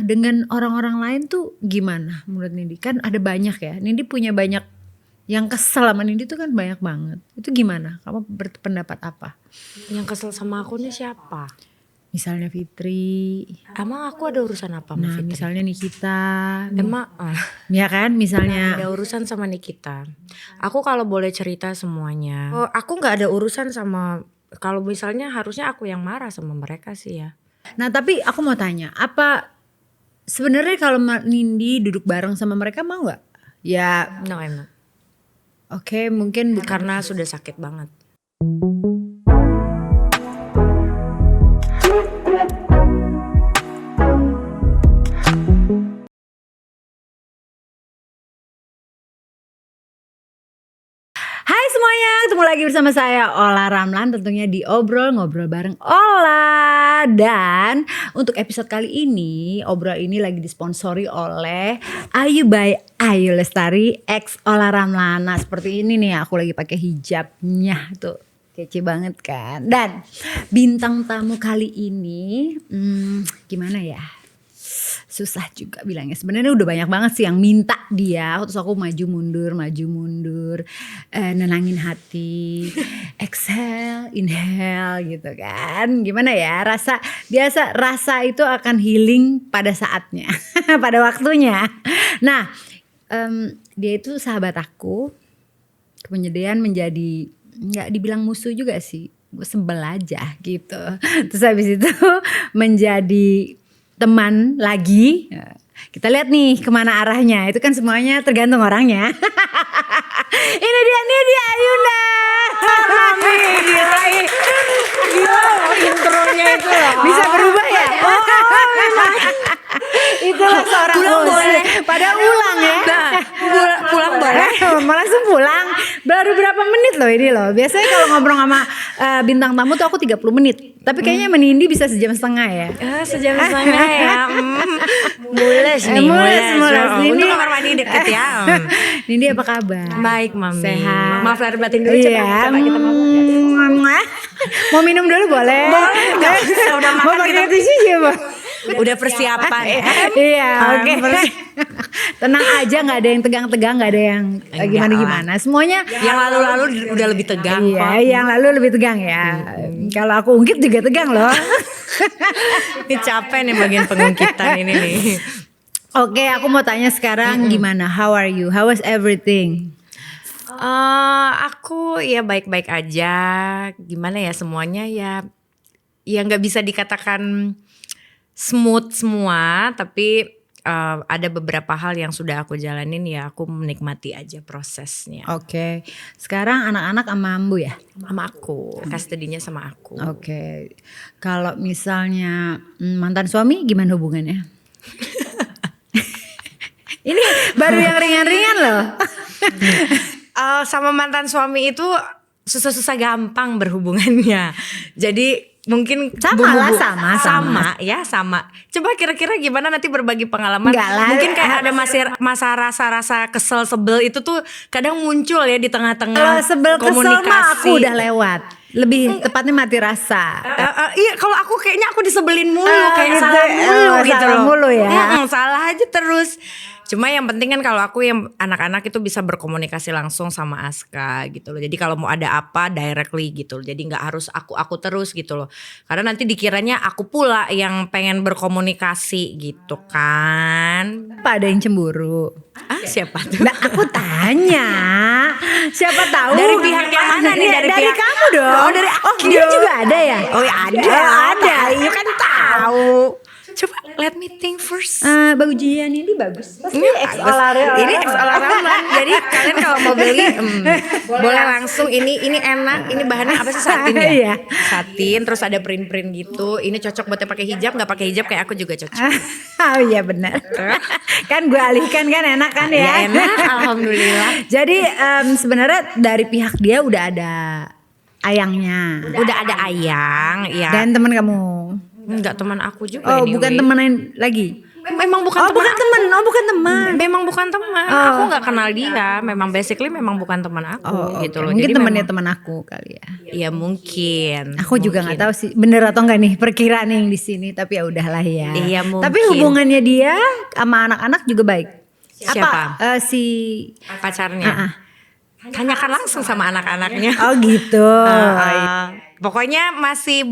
dengan orang-orang lain tuh gimana menurut Nindi? Kan ada banyak ya. Nindi punya banyak yang kesel sama Nindi tuh kan banyak banget. Itu gimana? Kamu berpendapat apa? Yang kesel sama aku nih siapa? Misalnya Fitri. Emang aku ada urusan apa sama Nah Fitri? misalnya Nikita. Emang Ya kan misalnya. ada urusan sama Nikita. Aku kalau boleh cerita semuanya. Aku gak ada urusan sama, kalau misalnya harusnya aku yang marah sama mereka sih ya. Nah tapi aku mau tanya, apa sebenarnya kalau Nindi duduk bareng sama mereka mau gak? Ya No, I'm not. oke, mungkin Karena sudah sakit banget. Hai semuanya, ketemu lagi bersama saya Ola Ramlan, tentunya di ngobrol bareng Ola. Dan untuk episode kali ini, obrol ini lagi disponsori oleh Ayu by Ayu Lestari X Ola Ramlan. Nah seperti ini nih, aku lagi pakai hijabnya tuh, kece banget kan. Dan bintang tamu kali ini, gimana ya? Susah juga bilangnya, sebenarnya udah banyak banget sih yang minta dia, terus aku maju mundur, nenangin hati, exhale, inhale gitu kan. Gimana ya, rasa itu akan healing pada saatnya, pada waktunya. Nah dia itu sahabat aku, kemudian menjadi nggak dibilang musuh juga sih, gue sebel aja gitu. Terus habis itu menjadi teman lagi. Kita lihat nih kemana arahnya. Itu kan semuanya tergantung orangnya. Ini dia Ayunda. Gila intronya itu loh. Bisa berubah ya? Itulah seorang boleh. Pada ulang ya. Pulang boleh. Langsung pulang. Baru berapa menit loh ini loh. Biasanya kalau ngobrol sama bintang tamu tuh aku 30 menit. Tapi kayaknya menindi bisa sejam setengah ya. Sejam setengah ya. Mules nih. Untuk kamar mandi deket ya. Nindi apa kabar? Baik Mami. Sehat. Maaf lahir batin dulu. Iya. Coba kita Mau minum dulu boleh? Boleh. Udah makan mau pakai kita. tisu siapa? Udah persiapan. Iya, oke. Tenang aja, nggak ada yang tegang-tegang, nggak ada yang gimana-gimana. Semuanya Yang lalu-lalu udah lebih tegang. Iya, yang lalu lebih tegang ya. Kalau aku ungkit juga tegang loh. Ini capek nih bagian pengungkitan ini nih. Oke, aku mau tanya sekarang gimana? How are you? How is everything? Aku ya baik-baik aja. Gimana ya semuanya ya nggak bisa dikatakan smooth semua, tapi ada beberapa hal yang sudah aku jalanin ya aku menikmati aja prosesnya. Oke. Sekarang anak-anak sama Ambu ya? Sama aku, custody-nya sama aku. Oke. Kalau misalnya mantan suami gimana hubungannya? Ini baru yang ringan-ringan loh. Sama mantan suami itu susah-susah gampang berhubungannya. Jadi mungkin sama. Coba kira-kira gimana nanti berbagi pengalaman. Mungkin kayak ada masa rasa-rasa kesel sebel itu tuh kadang muncul ya di tengah-tengah sebel komunikasi. Kesel mah aku udah lewat. Lebih tepatnya mati rasa. Iya, kalau aku kayaknya aku disebelin mulu, kayak gitu, salah mulu gitu salah loh. Mulu ya. Salah aja terus. Cuma yang penting kan kalau aku yang anak-anak itu bisa berkomunikasi langsung sama Aska gitu loh. Jadi kalau mau ada apa directly gitu loh. Jadi gak harus aku terus gitu loh. Karena nanti dikiranya aku pula yang pengen berkomunikasi gitu kan. Apa ada yang cemburu? Siapa tuh? Nah, aku tanya. Siapa tahu dari pihak yang mana nih? Dari pihak kamu dong. Oh dari aku. Dia juga ada ya? Oh ya ada. Iya kan tahu. Coba let me think first. Bagujian ini bagus. Ini ex olahraga. Jadi kalian kalau mau beli boleh langsung. Ini enak. Ini bahannya apa sih, satin ya? Iya. Satin terus ada print gitu. Ini cocok buat yang pakai hijab, nggak pakai hijab kayak aku juga cocok. Oh iya benar. Kan gue alihkan kan enak kan ya? Ya enak, alhamdulillah. Jadi sebenarnya dari pihak dia udah ada ayangnya. Udah ada ayang ya. Dan teman kamu. Enggak, teman aku juga. Oh anyway. Bukan teman lain lagi? memang bukan Oh teman bukan aku. teman, oh bukan teman. Memang bukan teman. Oh. Aku nggak kenal dia. Memang basically memang bukan teman aku gitu oke. loh. Mungkin Jadi temannya memang, teman aku kali ya. ya mungkin. Aku juga nggak mungkin. tahu sih bener atau enggak nih perkiraan yang di sini, tapi ya udahlah ya. Iya, Tapi mungkin. hubungannya dia sama anak-anak juga baik. Siapa? Si Pacarnya. Tanyakan langsung sama anak-anaknya. Oh gitu. Pokoknya masih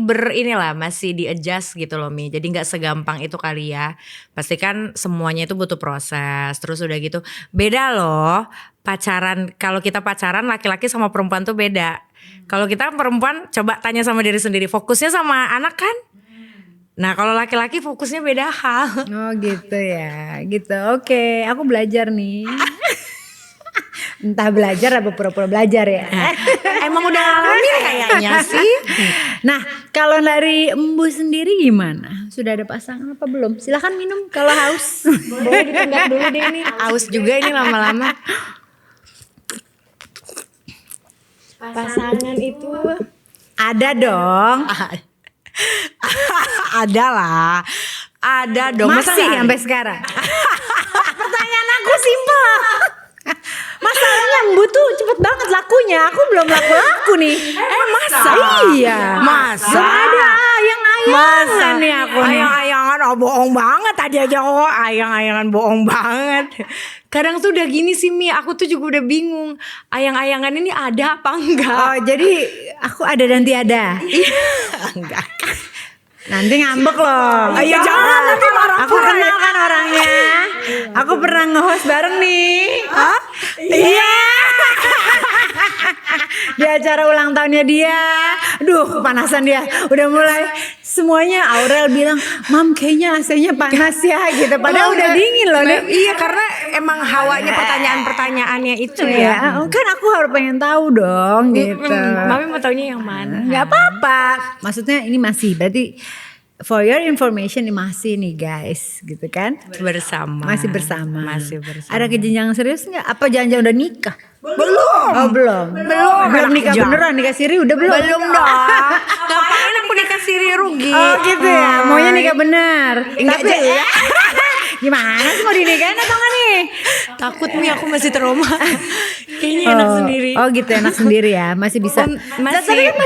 masih di-adjust gitu loh Mi. Jadi nggak segampang itu kali ya. Pasti kan semuanya itu butuh proses. Terus udah gitu beda loh pacaran. Kalau kita pacaran laki-laki sama perempuan tuh beda. Kalau kita perempuan coba tanya sama diri sendiri, fokusnya sama anak kan. Nah kalau laki-laki fokusnya beda hal. Oh gitu ya, gitu. Oke, aku belajar nih. Entah belajar apa pura-pura belajar ya. Emang udah ngalamin kayaknya sih. Nah, kalau dari Embu sendiri gimana? Sudah ada pasangan apa belum? Silahkan minum kalau haus. Boleh ditenggak dulu deh ini. Aus juga ini lama-lama. Pasangan itu ada dong. Ada lah. Ada dong. Masa Masih nggak ada? sampai sekarang. Pertanyaan aku simpel. Masalahnya Embu tuh cepet banget lakunya. Aku belum laku-laku nih. Masa? Iya. Masa? Gak ada ayang-ayangan nih aku nih. Ayang-ayangan, oh bohong banget tadi aja, oh ayang-ayangan bohong banget. Kadang tuh udah gini sih Mi, aku tuh juga udah bingung. Ayang-ayangan ini ada apa enggak? Oh jadi aku ada dan tiada. Enggak. Nanti ngambek loh. Iya, jangan, nanti marah. Aku kenal kan orangnya. Aku pernah nge-host bareng nih. Hah? Iya. Di acara ulang tahunnya dia. Duh kepanasan dia. Udah mulai semuanya Aurel bilang, "Mam kayaknya AC-nya panas ya," gitu. Padahal udah dingin loh nih. Iya karena emang hawanya pertanyaan-pertanyaannya itu ya. Kan aku harus pengen tahu dong gitu. Mami mau taunya yang mana? Nggak apa-apa. Maksudnya ini masih berarti for your information ini masih nih guys, gitu kan? Bersama. Masih bersama. Masih bersama. Ada kejenjang serius nggak? Apa jangan-jangan udah nikah? Belum. Oh belum. Belum nikah Jangan. beneran, nikah siri udah belum? Belum dong. Ngapain aku nikah siri rugi? Oh gitu ya. Maunya nikah bener. Enggak Tapi juga. gimana sih mau dinikahin atau enggak nih? Takut Mi aku masih trauma. Kayaknya enak sendiri. Oh gitu enak sendiri ya, masih bisa. Oh, masih. Tapi kan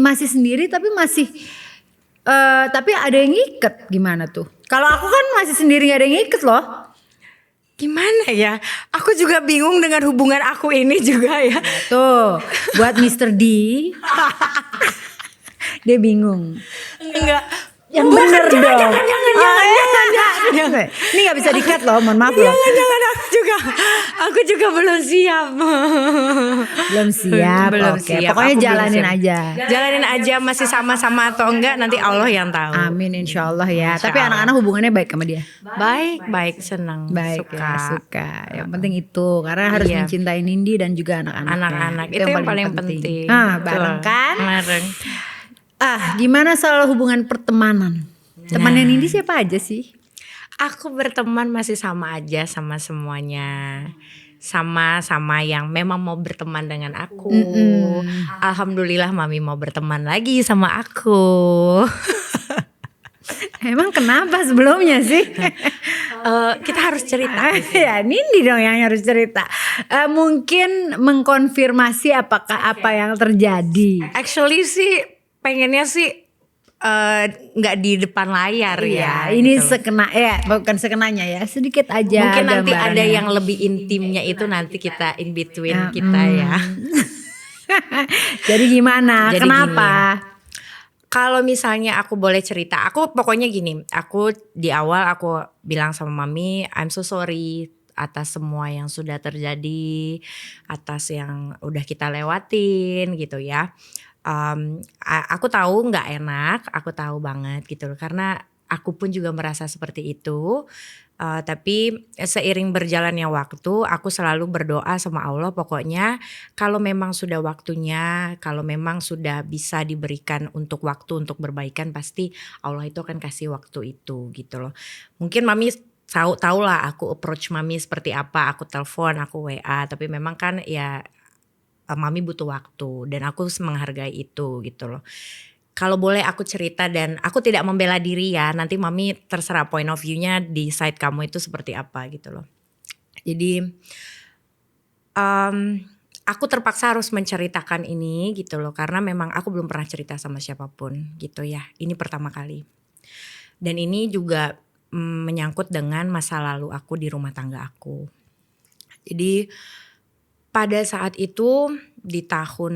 masih sendiri tapi masih tapi ada yang ngiket gimana tuh? Kalau aku kan masih sendiri gak ada yang ngiket loh. Gimana ya? Aku juga bingung dengan hubungan aku ini juga ya. Tuh buat Mr. D dia bingung. Enggak. Yang bener dong. Jangan. Ini gak bisa di-cut loh, mohon maaf loh. Jangan aku juga belum siap. Belum siap. Belum Oke. siap. Pokoknya Aku belum jalanin siap. aja. Jalanin aja masih sama-sama atau enggak nanti Allah yang tahu. Amin insya Allah ya. Insya Tapi Allah. anak-anak hubungannya baik sama dia. Baik, senang, Baik suka. ya, suka. Yang penting itu karena harus Iya. mencintai Nindi dan juga anak-anak. Anak-anak itu yang paling penting. Nah, Betul. bareng kan? Bareng. Gimana soal hubungan pertemanan? Temannya Nindi siapa aja sih? Aku berteman masih sama aja sama semuanya. Sama yang memang mau berteman dengan aku. Alhamdulillah Mami mau berteman lagi sama aku. Emang kenapa sebelumnya sih? Kita harus cerita. Ya Nindi dong yang harus cerita. Mungkin mengkonfirmasi apakah apa yang terjadi. Actually sih pengennya sih nggak di depan layar ya. Ini gitu loh. bukan sekenanya ya, sedikit aja. Mungkin nanti ada gambarannya. yang lebih intimnya itu nanti kita in between kita ya. Jadi gimana? Jadi Kenapa? Kalau misalnya aku boleh cerita, aku pokoknya gini, aku di awal aku bilang sama Mami, I'm so sorry atas semua yang sudah terjadi, atas yang udah kita lewatin gitu ya. Aku tahu nggak enak, aku tahu banget gitu loh, karena aku pun juga merasa seperti itu. Tapi seiring berjalannya waktu, aku selalu berdoa sama Allah. Pokoknya kalau memang sudah waktunya, kalau memang sudah bisa diberikan untuk waktu untuk berbaikan, pasti Allah itu akan kasih waktu itu gitu loh. Mungkin Mami tahu lah aku approach Mami seperti apa, aku telepon, aku WA. Tapi memang kan ya Mami butuh waktu dan aku menghargai itu gitu loh. kalau boleh aku cerita dan aku tidak membela diri ya, nanti mami terserah point of view-nya di side kamu itu seperti apa gitu loh. Jadi aku terpaksa harus menceritakan ini gitu loh, karena memang aku belum pernah cerita sama siapapun gitu ya. Ini pertama kali. Dan ini juga menyangkut dengan masa lalu aku di rumah tangga aku. Jadi pada saat itu di tahun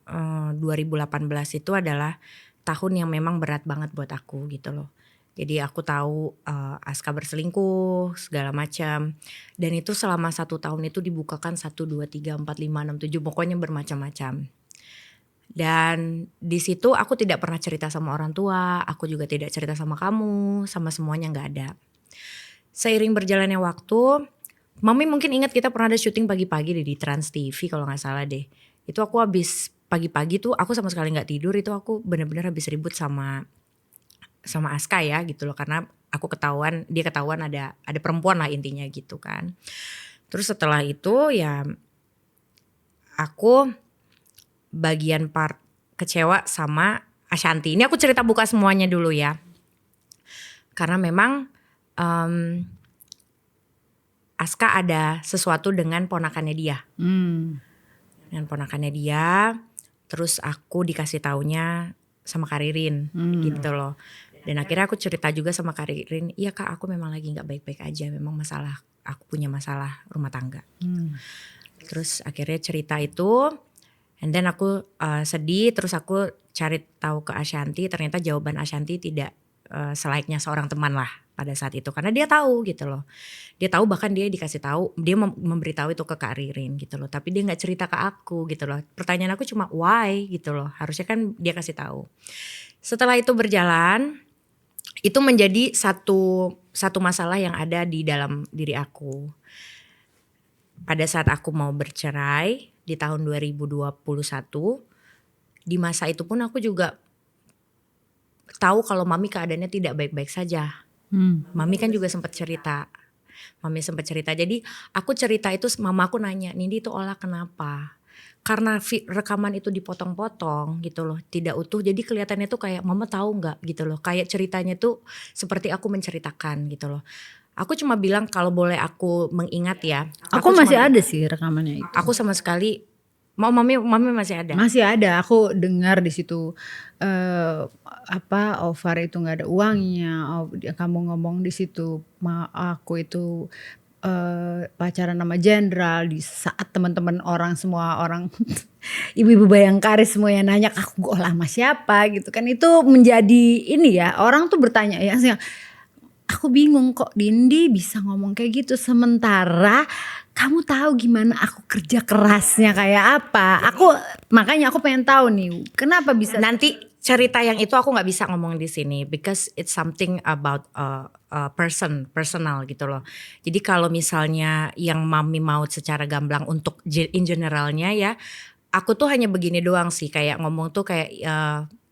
2018 itu adalah tahun yang memang berat banget buat aku gitu loh. Jadi aku tahu Aska berselingkuh segala macam. Dan itu selama 1 tahun itu dibukakan 1, 2, 3, 4, 5, 6, 7 pokoknya bermacam-macam. Dan di situ aku tidak pernah cerita sama orang tua, aku juga tidak cerita sama kamu, sama semuanya gak ada. Seiring berjalannya waktu, Mami mungkin ingat kita pernah ada syuting pagi-pagi di Trans TV kalau gak salah deh. Itu aku habis pagi-pagi tuh aku sama sekali gak tidur, itu aku benar-benar habis ribut sama Aska ya gitu loh, karena dia ketahuan ada perempuan lah intinya gitu kan. Terus setelah itu ya aku bagian part kecewa sama Ashanti. Ini aku cerita buka semuanya dulu ya. Karena memang Aska ada sesuatu dengan ponakannya dia. Dengan ponakannya dia, terus aku dikasih taunya sama Karirin gitu loh. Dan akhirnya aku cerita juga sama Karirin, iya Kak aku memang lagi gak baik-baik aja, memang masalah, aku punya masalah rumah tangga. Terus akhirnya cerita itu, and then aku sedih, terus aku cari tahu ke Ashanti, ternyata jawaban Ashanti tidak selayaknya seorang teman lah pada saat itu. Karena dia tahu gitu loh, dia tahu bahkan dia dikasih tahu, dia memberitahu itu ke Karirin gitu loh. Tapi dia gak cerita ke aku gitu loh. Pertanyaan aku cuma why gitu loh, harusnya kan dia kasih tahu. Setelah itu berjalan, itu menjadi satu masalah yang ada di dalam diri aku. Pada saat aku mau bercerai di tahun 2021, di masa itu pun aku juga tahu kalau Mami keadaannya tidak baik-baik saja. Mami kan juga sempat cerita. Jadi aku cerita itu, mama aku nanya, Nindi itu Ola kenapa? Karena rekaman itu dipotong-potong gitu loh, tidak utuh, jadi kelihatannya tuh kayak mama tahu nggak gitu loh, kayak ceritanya tuh seperti aku menceritakan gitu loh. Aku cuma bilang kalau boleh aku mengingat ya. Aku masih ada sih rekamannya itu. Aku sama sekali mami masih ada. Masih ada, aku dengar di situ Ovar itu nggak ada uangnya, kamu ngomong di situ, aku itu pacaran sama jenderal, di saat teman-teman semua orang ibu-ibu Bayangkari semua yang nanya aku lama siapa gitu kan, itu menjadi ini ya, orang tuh bertanya ya, aku bingung kok Nindi bisa ngomong kayak gitu sementara kamu tahu gimana aku kerja kerasnya kayak apa. Makanya aku pengen tahu nih kenapa bisa. Nanti cerita yang itu aku nggak bisa ngomong di sini because it's something about personal gitu loh. Jadi kalau misalnya yang Mami mau secara gamblang untuk in generalnya ya, aku tuh hanya begini doang sih, kayak ngomong tuh kayak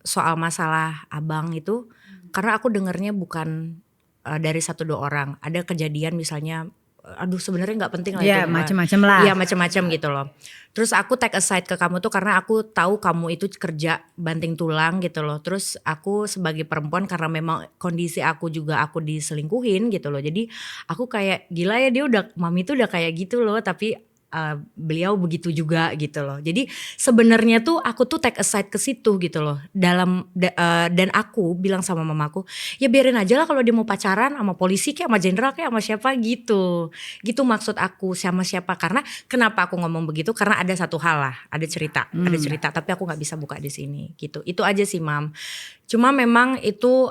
soal masalah abang itu, karena aku dengernya bukan dari 1-2 orang. Ada kejadian misalnya, aduh sebenarnya nggak penting lah ya, itu. macam-macam lah. Iya macam-macam gitu loh. Terus aku take aside ke kamu tuh karena aku tahu kamu itu kerja banting tulang gitu loh. Terus aku sebagai perempuan karena memang kondisi aku juga aku diselingkuhin gitu loh. Jadi aku kayak gila ya, dia udah, Mami tuh udah kayak gitu loh, tapi beliau begitu juga gitu loh. Jadi sebenarnya tuh aku tuh take aside ke situ gitu loh. Dan aku bilang sama mamaku, ya biarin aja lah kalau dia mau pacaran sama polisi kayak sama jenderal kayak sama siapa gitu. Gitu maksud aku, sama siapa. Karena kenapa aku ngomong begitu? Karena ada satu hal lah, ada cerita, tapi aku nggak bisa buka di sini gitu. Itu aja sih Mam. Cuma memang itu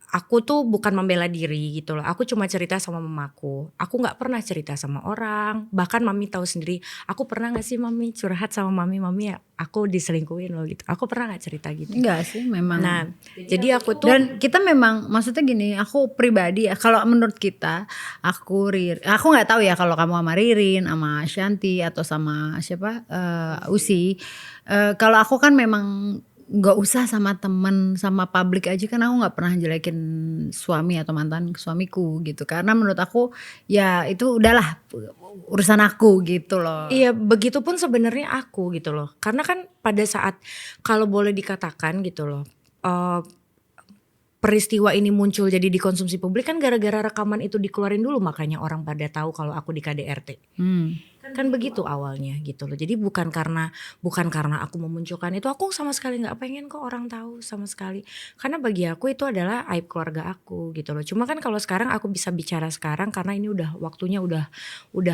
aku tuh bukan membela diri gitu loh. Aku cuma cerita sama mamaku. Aku gak pernah cerita sama orang. Bahkan Mami tahu sendiri. Aku pernah gak sih Mami curhat sama Mami ya aku diselingkuhin loh gitu. Aku pernah gak cerita gitu? Enggak sih memang. Nah jadi aku tuh. Dan kita memang maksudnya gini. Aku pribadi ya. Kalau menurut kita. Aku gak tahu ya kalau kamu sama Ririn. Sama Shanti atau sama siapa Usi. Kalau aku kan memang nggak usah sama temen, sama publik aja kan aku nggak pernah jelekin suami atau mantan suamiku gitu. Karena menurut aku ya itu udahlah urusan aku gitu loh. Iya, begitupun sebenarnya aku gitu loh. Karena kan pada saat kalau boleh dikatakan gitu loh, peristiwa ini muncul jadi dikonsumsi publik kan gara-gara rekaman itu dikeluarin dulu, makanya orang pada tahu kalau aku di KDRT. Kan begitu awalnya gitu loh. Jadi bukan karena aku memunculkan itu, aku sama sekali nggak pengen kok orang tahu sama sekali. Karena bagi aku itu adalah aib keluarga aku gitu loh. Cuma kan kalau sekarang aku bisa bicara sekarang karena ini udah waktunya udah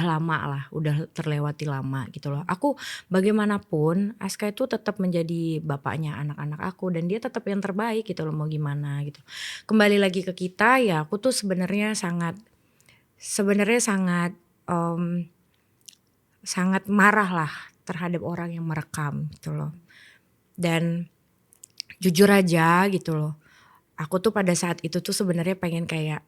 lama lah, udah terlewati lama gitu loh. Aku bagaimanapun Aska itu tetap menjadi bapaknya anak-anak aku dan dia tetap yang terbaik gitu loh, mau gimana gitu. Kembali lagi ke kita, ya aku tuh sebenarnya sangat sangat marah lah terhadap orang yang merekam gitu loh. Dan jujur aja gitu loh, aku tuh pada saat itu tuh sebenarnya pengen kayak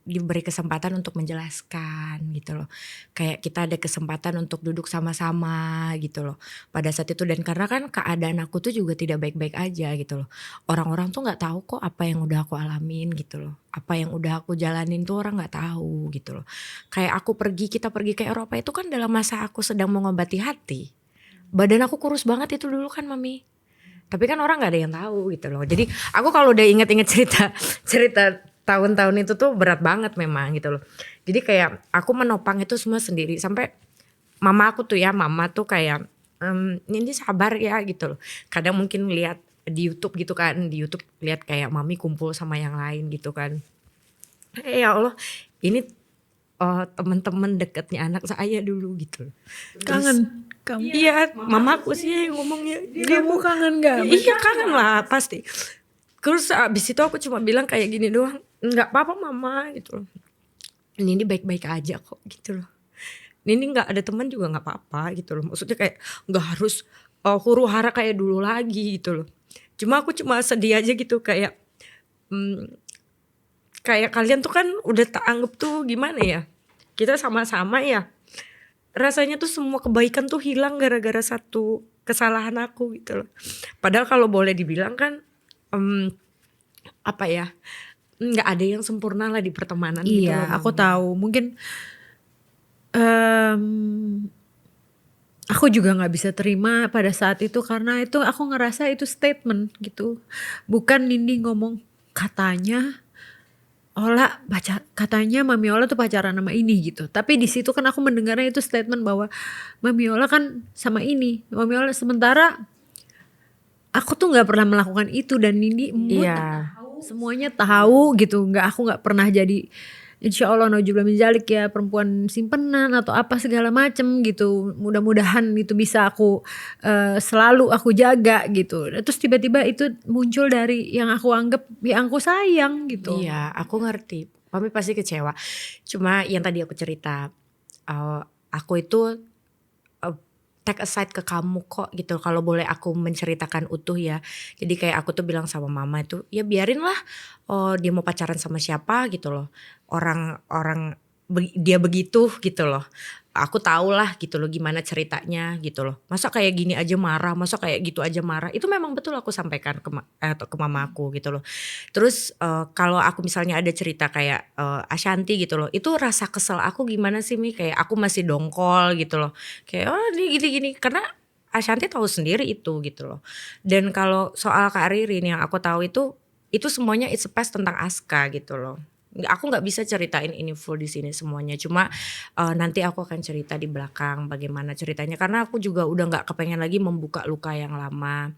diberi kesempatan untuk menjelaskan gitu loh. Kayak kita ada kesempatan untuk duduk sama-sama gitu loh pada saat itu. Dan karena kan keadaan aku tuh juga tidak baik-baik aja gitu loh. Orang-orang tuh gak tahu kok apa yang udah aku alamin gitu loh. Apa yang udah aku jalanin tuh orang gak tahu gitu loh. Kayak kita pergi ke Eropa itu kan dalam masa aku sedang mengobati hati. Badan aku kurus banget itu dulu kan Mami. Tapi kan orang gak ada yang tahu gitu loh. Jadi aku kalau udah inget-inget cerita tahun-tahun itu tuh berat banget memang gitu loh. Jadi kayak aku menopang itu semua sendiri. Sampai mama tuh kayak ini sabar ya gitu loh. Kadang mungkin lihat di YouTube gitu kan. Di YouTube lihat kayak mami kumpul sama yang lain gitu kan. Ya Allah, ini teman-teman dekatnya anak saya dulu gitu. Kangen kamu? Iya, mamaku sih yang ngomongnya. Kamu kangen gak? Iya kangen lah pasti. Terus abis itu aku cuma bilang kayak gini doang, nggak apa-apa mama gitu loh. Nini baik-baik aja kok gitu loh. Nini nggak ada teman juga nggak apa-apa gitu loh. Maksudnya kayak nggak harus huru hara kayak dulu lagi gitu loh. Aku cuma sedih aja gitu kayak kayak kalian tuh kan udah tak anggap tuh gimana ya. Kita sama-sama ya. Rasanya tuh semua kebaikan tuh hilang gara-gara satu kesalahan aku gitu loh. Padahal kalau boleh dibilang kan apa ya, nggak ada yang sempurna lah di pertemanan gitu loh. Iya, aku tahu. Mungkin aku juga nggak bisa terima pada saat itu karena itu aku ngerasa itu statement gitu. Bukan Nindi ngomong katanya katanya Mami Ola tuh pacaran sama ini gitu. Tapi di situ kan aku mendengarnya itu statement bahwa Mami Ola kan sama ini. Mami Ola sementara aku tuh nggak pernah melakukan itu dan Nindi semuanya tahu gitu. Aku nggak pernah jadi insya Allah nauzubillah min dzalik ya perempuan simpenan atau apa segala macem gitu. Mudah-mudahan itu bisa aku selalu aku jaga gitu. Terus tiba-tiba itu muncul dari yang aku anggap yang aku sayang gitu. Iya, aku ngerti. Mami pasti kecewa. Cuma yang tadi aku cerita, aku itu take aside ke kamu kok gitu. Kalau boleh aku menceritakan utuh ya. Jadi kayak aku tuh bilang sama mama itu, ya biarin lah dia mau pacaran sama siapa gitu loh. Orang dia begitu gitu loh. Aku tahu lah gitu loh gimana ceritanya gitu loh. Masa kayak gini aja marah, masa kayak gitu aja marah. Itu memang betul aku sampaikan ke mama aku gitu loh. Terus kalau aku misalnya ada cerita kayak Ashanti gitu loh. Itu rasa kesel aku gimana sih Mi? Kayak aku masih dongkol gitu loh. Kayak ini gini-gini. Karena Ashanti tahu sendiri itu gitu loh. Dan kalau soal Kak Ririn yang aku tahu itu semuanya it's a past tentang Aska gitu loh. Aku nggak bisa ceritain ini full di sini semuanya. Cuma nanti aku akan cerita di belakang bagaimana ceritanya. Karena aku juga udah nggak kepengen lagi membuka luka yang lama.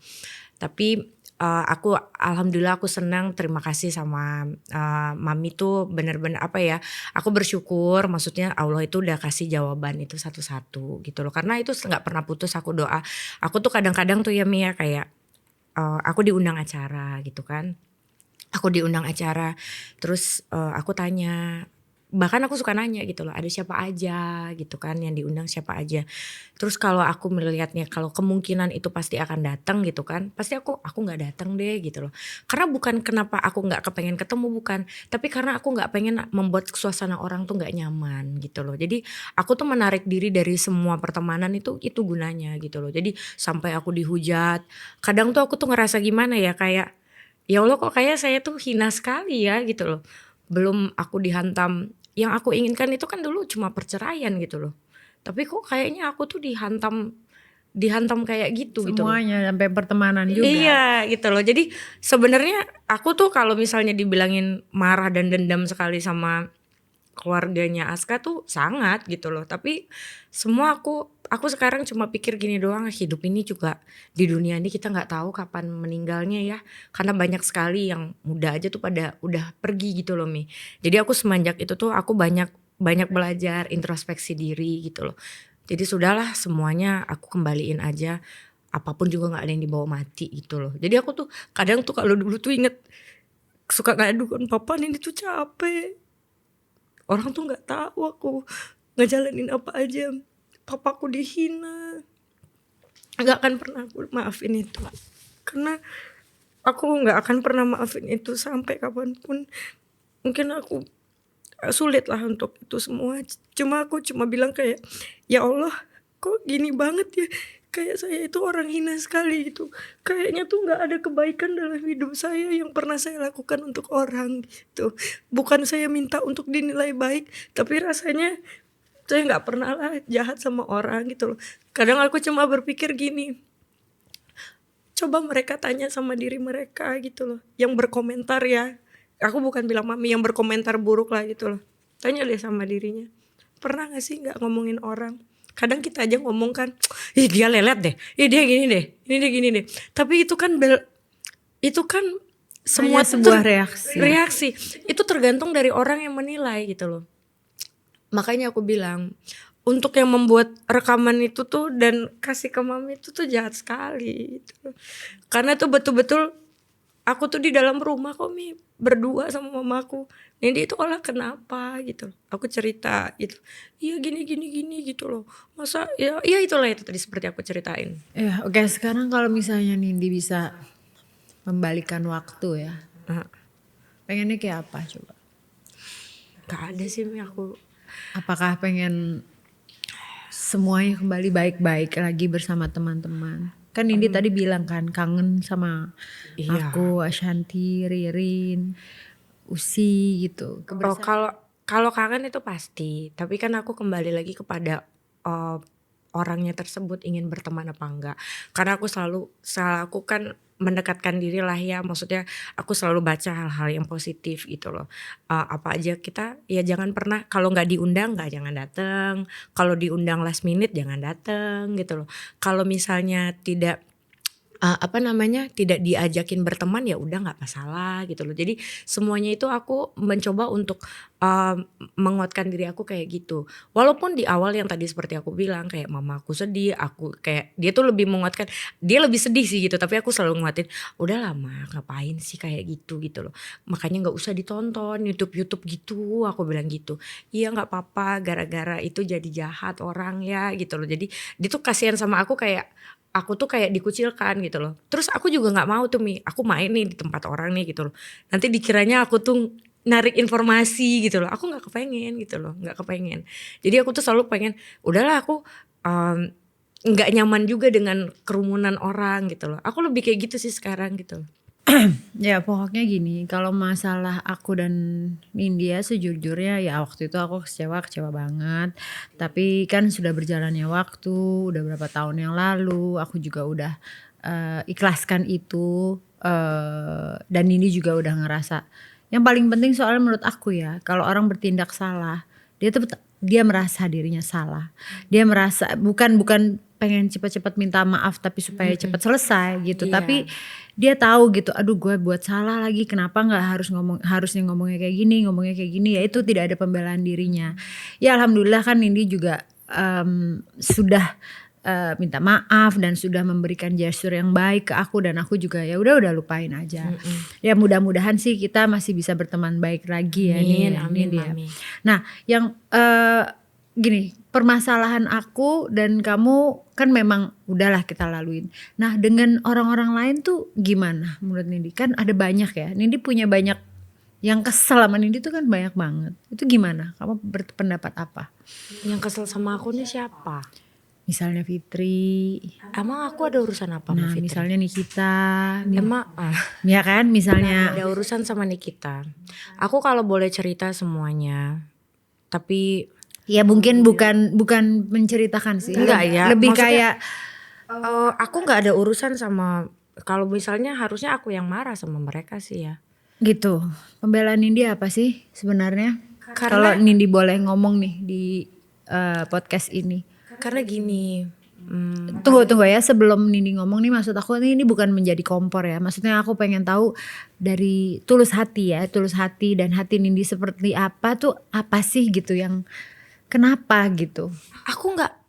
Tapi aku alhamdulillah aku senang, terima kasih sama mami tuh bener-bener apa ya. Aku bersyukur, maksudnya Allah itu udah kasih jawaban itu satu-satu gitu loh. Karena itu nggak pernah putus aku doa. Aku tuh kadang-kadang tuh ya Mia kayak aku diundang acara gitu kan. Aku diundang acara, terus aku tanya bahkan aku suka nanya gitu loh, ada siapa aja gitu kan, yang diundang siapa aja. Terus kalau aku melihatnya kalau kemungkinan itu pasti akan datang gitu kan, pasti aku nggak datang deh gitu loh. Karena bukan kenapa aku nggak kepengen ketemu, bukan, tapi karena aku nggak pengen membuat suasana orang tuh nggak nyaman gitu loh. Jadi aku tuh menarik diri dari semua pertemanan itu gunanya gitu loh. Jadi sampai aku dihujat, kadang tuh aku tuh ngerasa gimana ya, kayak ya Allah kok kayak saya tuh hina sekali ya gitu loh. Belum aku dihantam, yang aku inginkan itu kan dulu cuma perceraian gitu loh. Tapi kok kayaknya aku tuh dihantam kayak gitu loh. Semuanya sampai pertemanan juga. Iya gitu loh. Jadi sebenarnya aku tuh kalau misalnya dibilangin marah dan dendam sekali sama keluarganya Aska tuh sangat gitu loh. Tapi semua aku sekarang cuma pikir gini doang, hidup ini juga di dunia ini kita nggak tahu kapan meninggalnya ya. Karena banyak sekali yang muda aja tuh pada udah pergi gitu loh Mi. Jadi aku semenjak itu tuh aku banyak belajar introspeksi diri gitu loh. Jadi sudahlah semuanya aku kembaliin aja. Apapun juga nggak ada yang dibawa mati gitu loh. Jadi aku tuh kadang tuh kalau dulu tuh inget suka ngadu kan, papa ini tuh capek. Orang tuh nggak tahu aku ngejalanin apa aja. Papaku dihina. Nggak akan pernah aku maafin itu. Karena aku nggak akan pernah maafin itu sampai kapanpun. Mungkin aku sulit lah untuk itu semua. Aku cuma bilang kayak, ya Allah kok gini banget ya. Kayak saya itu orang hina sekali gitu. Kayaknya tuh gak ada kebaikan dalam hidup saya yang pernah saya lakukan untuk orang gitu. Bukan saya minta untuk dinilai baik, tapi rasanya saya gak pernah lah jahat sama orang gitu loh. Kadang aku cuma berpikir gini, coba mereka tanya sama diri mereka gitu loh. Yang berkomentar ya, aku bukan bilang mami, yang berkomentar buruk lah gitu loh. Tanya deh sama dirinya, pernah gak sih gak ngomongin orang? Kadang kita aja ngomong kan, ih dia lelet deh, ih dia gini deh, ini dia gini deh. Tapi itu kan semua sebuah reaksi. Itu tergantung dari orang yang menilai gitu loh. Makanya aku bilang, untuk yang membuat rekaman itu tuh dan kasih ke mami itu tuh jahat sekali gitu. Karena tuh betul-betul aku tuh di dalam rumah kok Mi, berdua sama mamaku. Nindi itu olah kenapa gitu. Aku cerita gitu. Iya gini gitu loh. Masa ya itulah itu tadi seperti aku ceritain. Ya oke, sekarang kalau misalnya Nindi bisa membalikan waktu ya. Pengennya kayak apa coba? Gak ada sih Mi aku. Apakah pengen semuanya kembali baik-baik lagi bersama teman-teman? Kan Nindi tadi bilang kan kangen sama aku, Ashanti, Ririn, Usi gitu. Kalau kangen itu pasti, tapi kan aku kembali lagi kepada orangnya tersebut ingin berteman apa enggak. Karena aku kan mendekatkan diri lah ya, maksudnya aku selalu baca hal-hal yang positif gitu loh. Apa aja kita ya jangan pernah, kalau nggak diundang nggak jangan datang, kalau diundang last minute jangan datang gitu loh. Kalau misalnya tidak tidak diajakin berteman ya udah nggak masalah gitu loh. Jadi semuanya itu aku mencoba untuk menguatkan diri aku kayak gitu. Walaupun di awal yang tadi seperti aku bilang kayak mama aku sedih, aku kayak dia tuh lebih menguatkan, dia lebih sedih sih gitu. Tapi aku selalu nguatin, udah lama ngapain sih kayak gitu loh. Makanya nggak usah ditonton YouTube gitu, aku bilang gitu. Iya nggak apa-apa, gara-gara itu jadi jahat orang ya gitu loh. Jadi dia tuh kasihan sama aku, kayak aku tuh kayak dikucilkan gitu loh. Terus aku juga gak mau tuh Mi, aku main nih di tempat orang nih gitu loh. Nanti dikiranya aku tuh narik informasi gitu loh. Aku gak kepengen gitu loh, gak kepengen. Jadi aku tuh selalu pengen, udahlah aku gak nyaman juga dengan kerumunan orang gitu loh. Aku lebih kayak gitu sih sekarang gitu loh. Ya pokoknya gini, kalau masalah aku dan Nindya sejujurnya ya waktu itu aku kecewa banget. Tapi kan sudah berjalannya waktu, udah berapa tahun yang lalu, aku juga udah ikhlaskan itu. Dan Nindi juga udah ngerasa. Yang paling penting soalnya menurut aku ya, kalau orang bertindak salah, dia merasa dirinya salah. Dia merasa bukan pengen cepat-cepat minta maaf tapi supaya cepat selesai gitu. Iya. Tapi dia tahu gitu, aduh gue buat salah lagi, kenapa nggak harusnya ngomongnya kayak gini ya, itu tidak ada pembelaan dirinya. Ya alhamdulillah kan Nindi juga sudah minta maaf dan sudah memberikan gesture yang baik ke aku, dan aku juga ya udah lupain aja. Ya mudah-mudahan sih kita masih bisa berteman baik lagi ya. Amin, Nindi ya. Mami. Nah, yang gini, permasalahan aku dan kamu kan memang udahlah kita laluin. Nah, dengan orang-orang lain tuh gimana menurut Nindi? Kan ada banyak ya. Nindi punya banyak yang kesel sama Nindi tuh kan banyak banget. Itu gimana? Kamu berpendapat apa? Yang kesel sama aku nih siapa? Misalnya Fitri. Emang aku ada urusan apa Nah, sama Fitri? misalnya Nikita. Emang Ya kan, misalnya. ada urusan sama Nikita. Aku kalau boleh cerita semuanya, tapi Ya mungkin bukan menceritakan sih. Enggak ya, Lebih maksudnya- kayak aku nggak ada urusan sama. Kalau misalnya harusnya aku yang marah sama mereka sih ya. gitu. Pembelaan Nindi apa sih sebenarnya? Kalau Karena- Nindi boleh ngomong nih di podcast ini. Karena gini, Tunggu ya, sebelum Nindi ngomong nih, maksud aku ini bukan menjadi kompor ya. Maksudnya aku pengen tahu dari tulus hati ya, tulus hati dan hati Nindi seperti apa tuh, apa sih gitu yang kenapa gitu.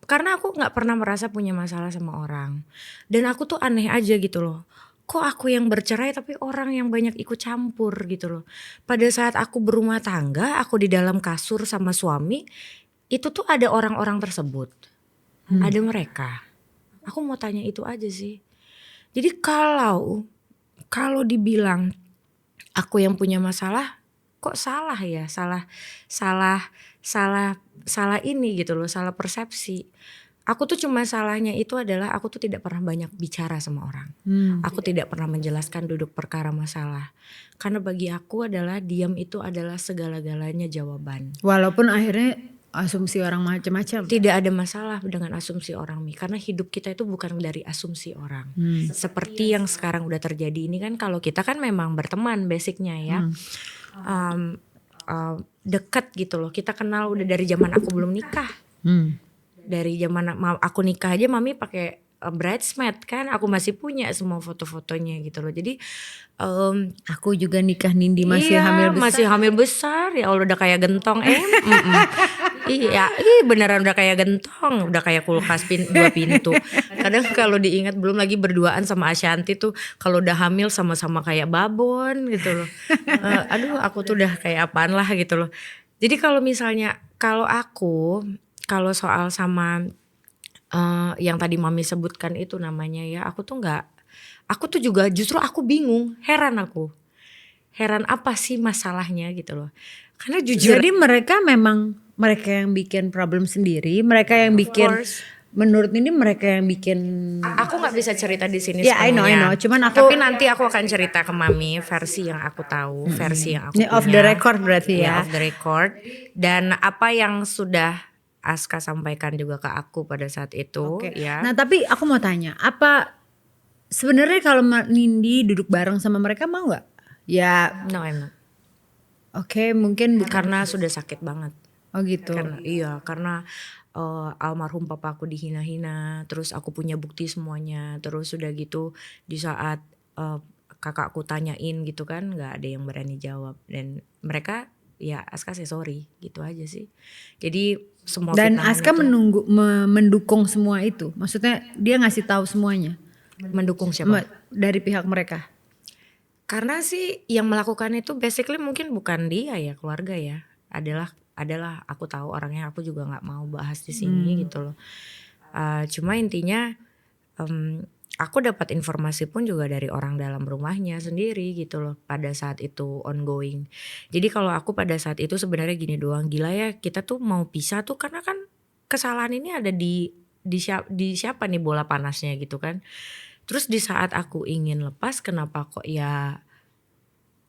karena aku nggak pernah merasa punya masalah sama orang. Dan aku tuh aneh aja gitu loh. Kok aku yang bercerai tapi orang yang banyak ikut campur gitu loh. Pada saat aku berumah tangga, aku di dalam kasur sama suami, itu tuh ada orang-orang tersebut. Ada mereka. Aku mau tanya itu aja sih. Jadi kalau dibilang aku yang punya masalah, kok salah ya? Salah ini gitu loh, salah persepsi. Aku tuh cuma salahnya itu adalah aku tuh tidak pernah banyak bicara sama orang. Aku tidak pernah menjelaskan duduk perkara masalah. Karena bagi aku adalah diam itu adalah segala-galanya jawaban. Walaupun akhirnya asumsi orang macam-macam. Tidak ada masalah dengan asumsi orang, Mi, karena hidup kita itu bukan dari asumsi orang. Seperti yang sekarang udah terjadi ini kan, kalau kita kan memang berteman basicnya ya. Deket gitu loh, kita kenal udah dari zaman aku belum nikah. Dari zaman aku nikah aja Mami pakai bridesmaid kan, aku masih punya semua foto-fotonya gitu loh. Jadi Aku juga nikah Nindi masih iya, hamil besar. masih hamil besar ya Allah, udah kayak gentong. Iya, beneran udah kayak gentong, udah kayak kulkas 2 pintu. Kadang kalau diingat belum lagi berduaan sama Ashanti tuh, kalau udah hamil sama-sama kayak babon gitu loh. Aduh, aku tuh udah kayak apaan lah gitu loh. Jadi kalau misalnya kalau soal sama yang tadi Mami sebutkan itu namanya ya, aku tuh juga justru aku bingung, heran apa sih masalahnya gitu loh. Karena jujur, Jadi mereka yang bikin problem sendiri, mereka yang bikin, course. menurut ini mereka yang bikin. aku nggak bisa cerita di sini Ya, I know. sepenuhnya. Cuman Tapi nanti aku akan cerita ke Mami versi yang aku tahu, versi yang aku Ini punya. off the record berarti Ya, ya. off the record. Dan apa yang sudah Aska sampaikan juga ke aku pada saat itu. Oke. Ya. Nah tapi aku mau tanya, apa sebenarnya kalau Nindi duduk bareng sama mereka mau nggak? Ya, No, I'm not. oke, mungkin bukan. Karena sudah sakit banget. Oh gitu. Karena almarhum papa aku dihina-hina, terus aku punya bukti semuanya, terus udah gitu di saat kakakku tanyain gitu kan, nggak ada yang berani jawab, dan mereka ya Aska say sorry gitu aja sih. Jadi semua Dan fitnahan Aska itu mendukung semua itu. Maksudnya dia ngasih tahu semuanya mendukung siapa? dari pihak mereka. Karena sih yang melakukan itu basically mungkin bukan dia ya, keluarga ya. Adalah aku tahu orangnya, aku juga nggak mau bahas di sini gitu loh. Cuma intinya aku dapat informasi pun juga dari orang dalam rumahnya sendiri gitu loh pada saat itu ongoing. Jadi kalau aku pada saat itu sebenarnya gini doang, gila ya kita tuh mau pisah tuh karena kan kesalahan ini ada di siapa nih bola panasnya gitu kan. Terus di saat aku ingin lepas, kenapa kok ya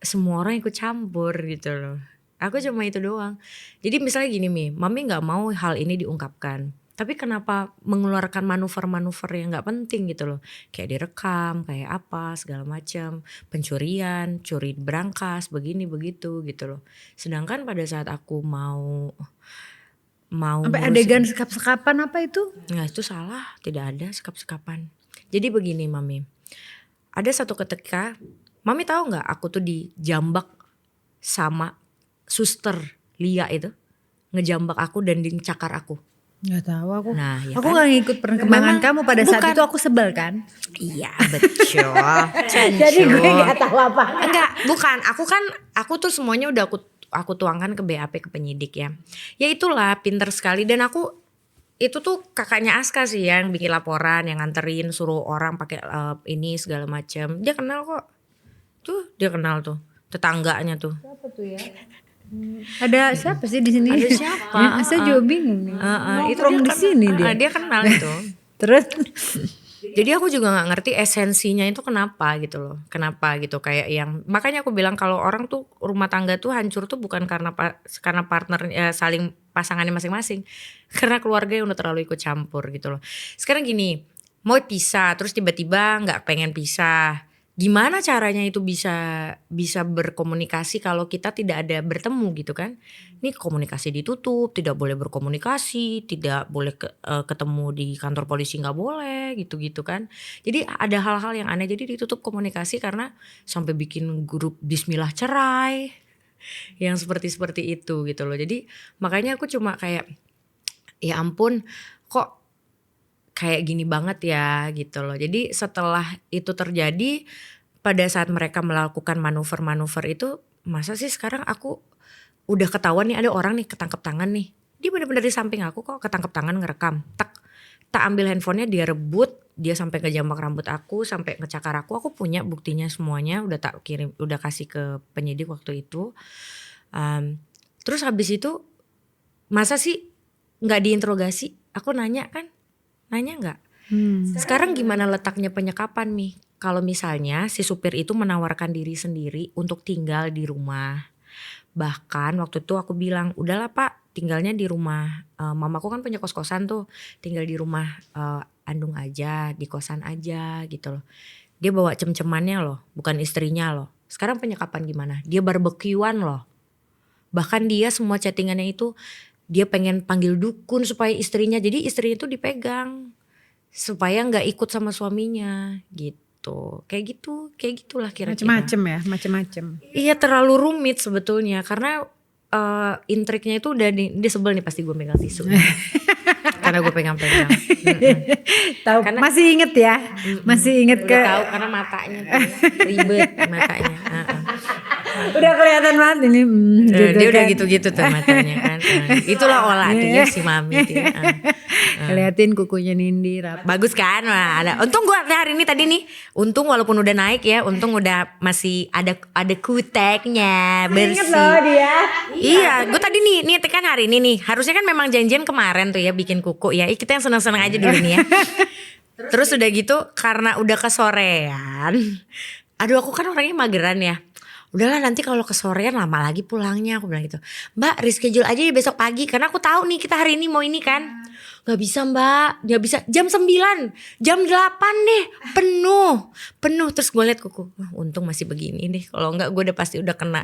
semua orang ikut campur gitu loh. Aku cuma itu doang. Jadi misalnya gini Mami gak mau hal ini diungkapkan. Tapi kenapa mengeluarkan manuver-manuver yang gak penting gitu loh. Kayak direkam, kayak apa, segala macam. Pencurian, curi berangkas, begini begitu gitu loh. Sedangkan pada saat aku mau Sampai adegan sekap-sekapan apa itu? Nah itu salah, tidak ada sekap-sekapan. Jadi begini Mami, ada satu ketika Mami tahu nggak aku tuh dijambak sama suster Lia itu, ngejambak aku dan dicakar aku. Nggak tahu aku. Nah, ya Aku kan? nggak ngikut perkembangan Memang kamu pada saat bukan. itu aku sebel kan. Iya betul. Jadi gue nggak tahu apa. Enggak, bukan. Aku tuh semuanya udah aku tuangkan ke BAP, ke penyidik ya. Ya itulah pinter sekali, dan aku itu tuh kakaknya Aska sih yang bikin laporan, yang nganterin, suruh orang pakai ini segala macam. Dia kenal kok. Tuh dia kenal tuh tetangganya tuh. Siapa tuh ya? Ada siapa sih di sini? Ada siapa? Ya, saya juga bingung nih. Nongkrong di sini dia. Dia kenal itu. Terus Jadi aku juga nggak ngerti esensinya itu kenapa gitu loh. Kenapa gitu, kayak yang makanya aku bilang kalau orang tuh rumah tangga tuh hancur tuh bukan karena partner saling pasangannya masing-masing. Karena keluarga yang udah terlalu ikut campur gitu loh. Sekarang gini, mau pisah terus tiba-tiba nggak pengen pisah. Gimana caranya itu bisa berkomunikasi kalau kita tidak ada bertemu gitu kan? Ini komunikasi ditutup, tidak boleh berkomunikasi, tidak boleh ketemu di kantor polisi, nggak boleh gitu-gitu kan. Jadi ada hal-hal yang aneh, jadi ditutup komunikasi karena sampai bikin grup Bismillah cerai yang seperti itu gitu loh. Jadi makanya aku cuma kayak ya ampun kok kayak gini banget ya gitu loh. Jadi setelah itu terjadi, pada saat mereka melakukan manuver-manuver itu, masa sih sekarang aku udah ketahuan nih ada orang nih ketangkep tangan nih. Dia benar-benar di samping aku kok ketangkep tangan ngerekam. Tak ambil handphonenya, dia rebut, dia sampai ngejambak rambut aku, sampai ngecakar aku punya buktinya semuanya, udah tak kirim, udah kasih ke penyidik waktu itu. Terus habis itu masa sih nggak diinterogasi? Aku nanya kan? Nanya nggak? Sekarang gimana letaknya penyekapan nih? Kalau misalnya si supir itu menawarkan diri sendiri untuk tinggal di rumah. Bahkan waktu itu aku bilang, udahlah Pak, tinggalnya di rumah. Mamaku kan punya kos-kosan tuh, tinggal di rumah Andung aja, di kosan aja gitu loh. Dia bawa cem-cemannya loh, bukan istrinya loh. Sekarang penyekapan gimana? Dia barbekyuan loh. Bahkan dia semua chattingannya itu dia pengen panggil dukun supaya istrinya, jadi istrinya itu dipegang supaya nggak ikut sama suaminya gitu. Kayak gitulah kira-kira. Macem-macem. Iya terlalu rumit sebetulnya karena intriknya itu udah dia sebel nih pasti gue megang tisu. Karena gue pegang-pegang. Tahu masih inget ya? Masih inget Udah tahu karena matanya tuh, ribet matanya. Udah kelihatan banget ini gitu Dia udah kan. gitu-gitu tuh matanya kan. Itulah olah tuh ya si mami tuh ya. Keliatin kukunya Nindi rapi. Bagus kan? Wah, untung gue hari ini tadi nih, untung walaupun udah naik ya, untung udah masih ada kuteknya bersih. Ingat loh dia. Iya, gue tadi nih kan hari ini nih, harusnya kan memang janjian kemarin tuh ya bikin kuku ya. Kita yang seneng-seneng aja dulu nih ya. Terus udah gitu karena udah kesorean, aduh aku kan orangnya mageran ya. Udahlah nanti kalau kesorean lama lagi pulangnya, aku bilang gitu. Mbak reschedule aja ya besok pagi karena aku tahu nih kita hari ini mau ini kan. Gak bisa mbak, gak bisa jam 9, jam 8 deh penuh. Terus gue liat kuku, untung masih begini deh, kalau enggak gue udah pasti udah kena.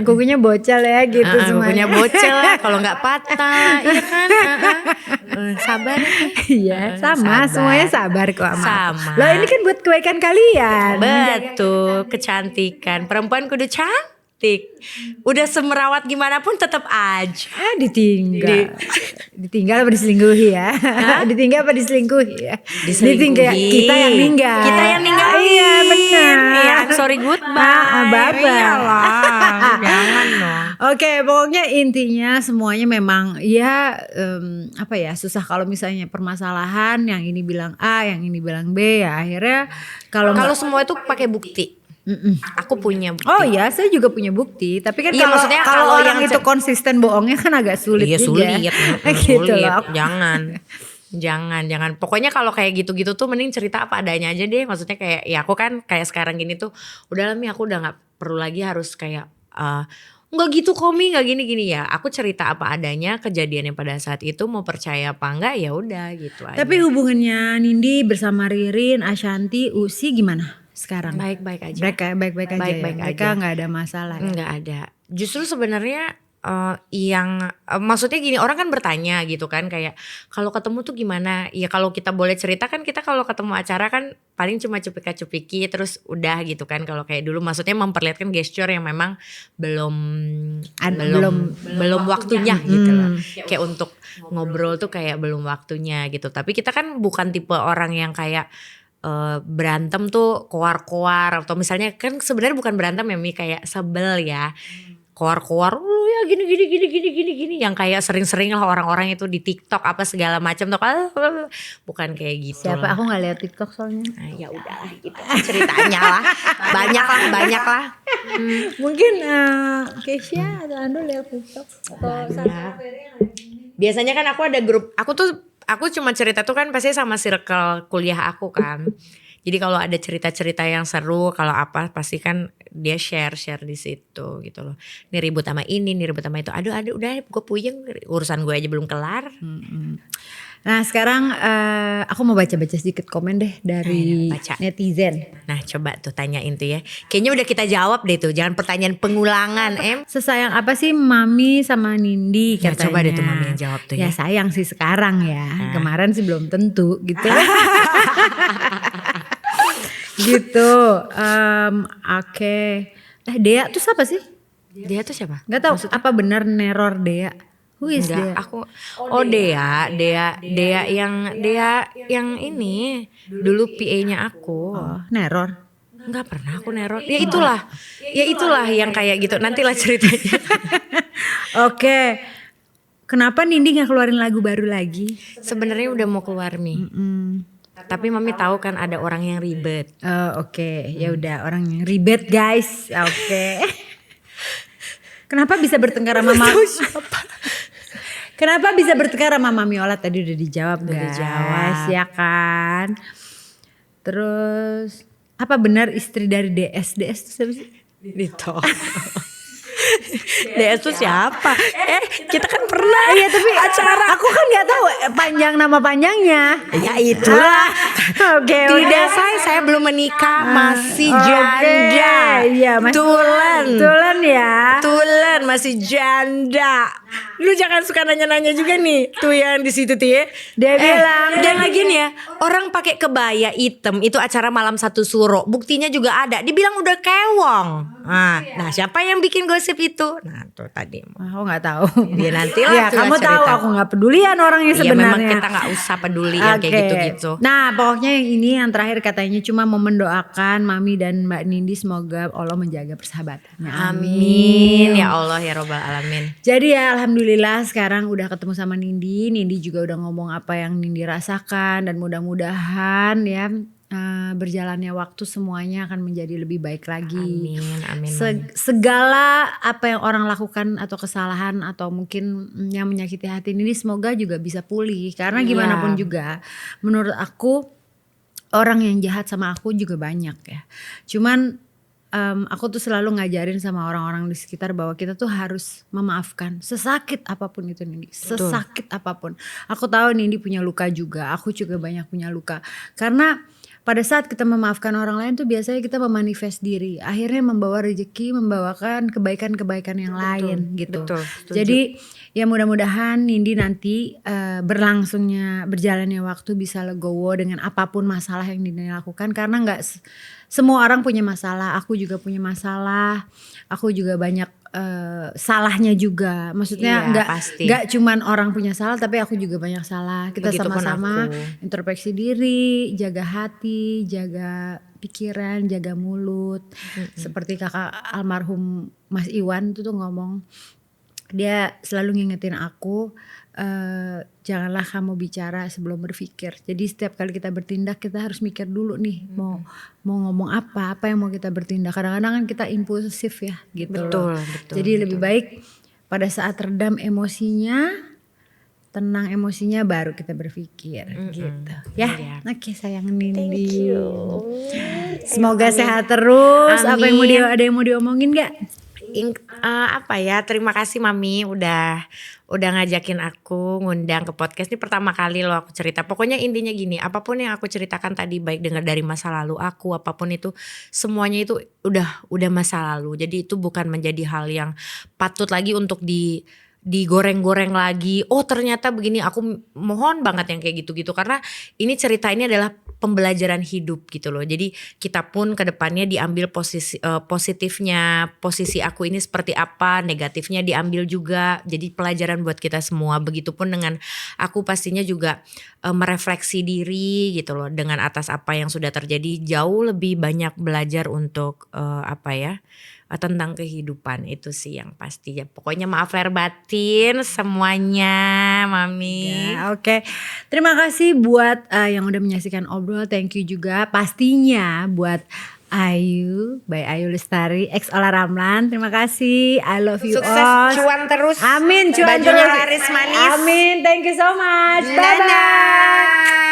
Kukunya bocel ya gitu Kukunya semuanya. bocel lah kalau gak patah, iya kan. Sabar. Iya sama, semuanya sabar kok Sama. Loh ini kan buat kebaikan kalian. Betul, kecantikan. Perempuan kudu cantik. Udah semerawat gimana pun tetap aja. Ditinggal apa diselingkuhi ya? Ditinggal apa diselingkuhi ya? Ditinggal kita yang ninggal. Kita yang ninggal. Iya benar. Iya, I'm sorry goodbye. Bye-bye. Iyalah, jangan dong. Oke, pokoknya intinya semuanya memang ya susah kalau misalnya permasalahan yang ini bilang A, yang ini bilang B ya akhirnya kalau semua itu pakai bukti. Aku punya bukti. Oh ya, saya juga punya bukti. Tapi kan Iya, maksudnya kalau yang orang itu konsisten bohongnya kan agak sulit iya, juga. Sulit. Gitu Sulit. loh. Jangan. Pokoknya kalau kayak gitu-gitu tuh mending cerita apa adanya aja deh. Maksudnya kayak ya aku kan kayak sekarang gini tuh udah lah Mi, aku udah nggak perlu lagi harus kayak nggak gitu komi nggak gini ya. Aku cerita apa adanya kejadiannya pada saat itu, mau percaya apa enggak ya udah gitu aja. Tapi hubungannya Nindi bersama Ririn, Ashanti, Usi gimana sekarang? Baik-baik aja. Baik-baik aja. Baik-baik Mereka aja. nggak ada masalah. Ya? Nggak ada. Justru sebenarnya maksudnya gini, orang kan bertanya gitu kan kayak kalau ketemu tuh gimana? Ya kalau kita boleh cerita kan, kita kalau ketemu acara kan paling cuma cupika-cupiki terus udah gitu kan. Kalau kayak dulu maksudnya memperlihatkan gesture yang memang belum waktunya gitu loh. Kayak untuk ngobrol tuh kayak belum waktunya gitu. Tapi kita kan bukan tipe orang yang kayak berantem tuh koar-koar, atau misalnya kan sebenarnya bukan berantem ya Mi, kayak sebel ya. Koar-koar lu ya gini yang kayak sering-sering lah orang-orang itu di TikTok apa segala macam tuh, bukan kayak gitu. Siapa? Lah. Aku nggak lihat TikTok soalnya. Nah, ya udahlah gitu ceritanya lah. Banyak lah. Mungkin Keisha atau Ando lihat TikTok atau Biasanya kan aku ada grup, aku cuma cerita tuh kan pasti sama circle kuliah aku kan. Jadi kalau ada cerita-cerita yang seru, kalau apa pasti kan dia share di situ gitu loh. Ini ribut sama ini, ini ribut sama itu. Aduh udah gue puyeng, urusan gue aja belum kelar. Nah sekarang aku mau baca-baca sedikit komen deh dari baca. netizen. Nah coba tuh tanyain tuh ya. Kayaknya udah kita jawab deh tuh, jangan pertanyaan pengulangan Sesayang apa sih Mami sama Nindi Ya, katanya. coba deh tuh Mami yang jawab tuh ya. Ya sayang sih sekarang ya, kemarin sih belum tentu gitu. Gitu. Oke. Dea tuh siapa sih? Dia tuh siapa? Gak tahu apa benar neror Dea. Who is Enggak, Dea? aku Dea yang ini dulu PA-nya aku. Neror. Enggak pernah aku neror. Ya itulah yang kayak gitu. Nantilah ceritanya. Oke. Kenapa Nindi gak keluarin lagu baru lagi? Sebenarnya udah mau keluar Mi. Tapi Mami tahu kan ada orang yang ribet. Oke. Ya udah, orang yang ribet guys. Oke. Kenapa bisa bertengkar sama Mama? Kenapa bisa bertengkar sama Mami Ola? Tadi udah dijawab guys. dijawab. Ya kan. Terus apa benar istri dari DS? DS itu siapa sih? Dito. DS tuh siapa? Kita kan pernah Iya tapi acara. Aku kan nggak tahu panjang nama panjangnya. Ya itulah. Oke. Tidak saya belum menikah, masih janda. Iya, masih Tulen ya. Tulen masih janda. Lu jangan suka nanya-nanya juga nih. Tuh yang di situ tuh ya. Dia bilang. Dan lagi nih ya, orang pakai kebaya hitam itu acara malam satu suro. Buktinya juga ada. Dibilang udah kewong. Nah, siapa yang bikin gosip itu? Nah, tuh tadi. Aku nggak tahu. Ya nantilah. Ya tuh kamu cerita. tahu aku nggak pedulian orangnya Iya sebenarnya. memang kita nggak usah peduli yang kayak Oke. gitu-gitu. Nah pokoknya yang ini yang terakhir katanya cuma mau mendoakan Mami dan Mbak Nindi semoga Allah menjaga persahabatannya. Amin ya Allah ya robbal alamin. Jadi ya alhamdulillah sekarang udah ketemu sama Nindi. Nindi juga udah ngomong apa yang Nindi rasakan dan mudah-mudahan ya berjalannya waktu semuanya akan menjadi lebih baik lagi. Amin. Segala apa yang orang lakukan atau kesalahan atau mungkin yang menyakiti hati Nindi semoga juga bisa pulih. Karena gimana pun juga menurut aku orang yang jahat sama aku juga banyak ya. Cuman aku tuh selalu ngajarin sama orang-orang di sekitar bahwa kita tuh harus memaafkan sesakit apapun itu Nindi. Sesakit apapun. Aku tahu Nindi punya luka juga. Aku juga banyak punya luka. Karena pada saat kita memaafkan orang lain tuh biasanya kita memanifest diri. Akhirnya membawa rezeki, membawakan kebaikan-kebaikan yang lain gitu. Betul. Jadi ya mudah-mudahan Nindi nanti berjalannya waktu bisa legowo dengan apapun masalah yang Nindi lakukan. Karena gak semua orang punya masalah. Aku juga punya masalah. Aku juga banyak salahnya juga. Maksudnya nggak cuman orang punya salah tapi aku juga banyak salah. Kita Begitupun sama-sama aku. introspeksi diri, jaga hati, jaga pikiran, jaga mulut. Seperti kakak almarhum Mas Iwan itu tuh ngomong, dia selalu ngingetin aku, janganlah kamu bicara sebelum berpikir. Jadi setiap kali kita bertindak kita harus mikir dulu nih mau ngomong apa yang mau kita bertindak. Kadang-kadang kan kita impulsif ya gitu loh. Jadi lebih baik pada saat redam emosinya, tenang emosinya baru kita berpikir gitu ya. Oke sayang Nindi. Semoga sehat terus. Amin. Ada yang mau diomongin gak? Terima kasih Mami udah ngajakin aku ngundang ke podcast ini pertama kali loh aku cerita. Pokoknya intinya gini, apapun yang aku ceritakan tadi baik dengar dari masa lalu aku apapun itu semuanya itu udah masa lalu. Jadi itu bukan menjadi hal yang patut lagi untuk digoreng-goreng lagi. Oh ternyata begini, aku mohon banget yang kayak gitu-gitu karena ini cerita ini adalah pembelajaran hidup gitu loh. Jadi kita pun ke depannya diambil positifnya, posisi aku ini seperti apa, negatifnya diambil juga. Jadi pelajaran buat kita semua. Begitupun dengan aku pastinya juga merefleksi diri gitu loh dengan atas apa yang sudah terjadi, jauh lebih banyak belajar untuk tentang kehidupan itu sih yang pasti ya. Pokoknya maaf lahir batin semuanya Mami. Ya, oke. Terima kasih buat yang udah menyaksikan obrol. Thank you juga pastinya buat Ayu, by Ayu Lestari, ex Ola Ramlan. Terima kasih. I love you Sukses, all. cuan terus. Amin, cuan Bajunya terus. laris manis. Amin. Thank you so much. Bye bye. Dadah.